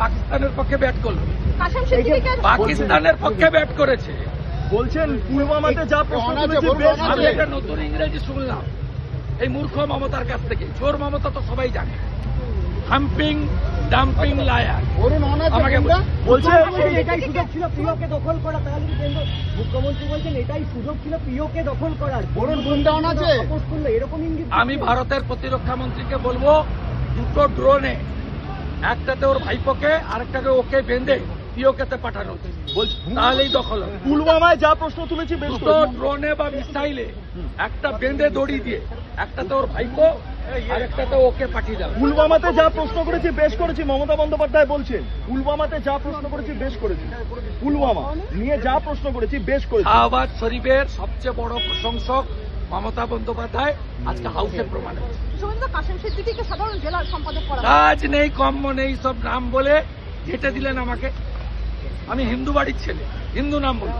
পাকিস্তানের পক্ষে ব্যাট করলো, পাকিস্তানের পক্ষে ব্যাট করেছে। বলছেন পুলওয়ামাতে যা প্রশ্ন আমি একটা নতুন ইংরেজি শুনলাম এই মূর্খ মমতার কাছ থেকে। চোর মমতা তো সবাই জানে, হাম্পিং ডাম্পিং লায়ার। আমাকে বলছেন এটাই সুযোগ ছিল প্রিয়কে দখল করা, তাহলে কেন্দ্র মুখ্যমন্ত্রী বলছেন এটাই সুযোগ ছিল প্রিয়কে দখল করার। এরকম ইঙ্গিত। আমি ভারতের প্রতিরক্ষা মন্ত্রীকে বলবো দুটো ড্রোনে, একটাতে ওর ভাইপোকে আরেকটাকে ওকে বেঁধে পিওকেতে পাঠানো, তাহলেই দখল হবে। পুলওয়ামায় যা প্রশ্ন তুলেছি দুটো ড্রোনে বা মিসাইলে একটা বেঁধে দড়ি দিয়ে, একটাতে ওর ভাইপো আরেকটাতে ওকে পাঠিয়ে দেবে। পুলওয়ামাতে যা প্রশ্ন করেছি বেশ করেছি, মমতা বন্দ্যোপাধ্যায় বলছেন পুলওয়ামাতে যা প্রশ্ন করেছি বেশ করেছি, পুলওয়ামা নিয়ে যা প্রশ্ন করেছি বেশ করেছি। শাহবাজ শরীফের সবচেয়ে বড় প্রশংসক মমতা বন্দ্যোপাধ্যায় আজকে হাউসে প্রমাণ হয়েছে। কাজ নেই, কম্ম নেই, সব নাম বলে ঘেঁটে দিলেন আমাকে। আমি হিন্দু বাড়ির ছেলে, হিন্দু নাম বলি।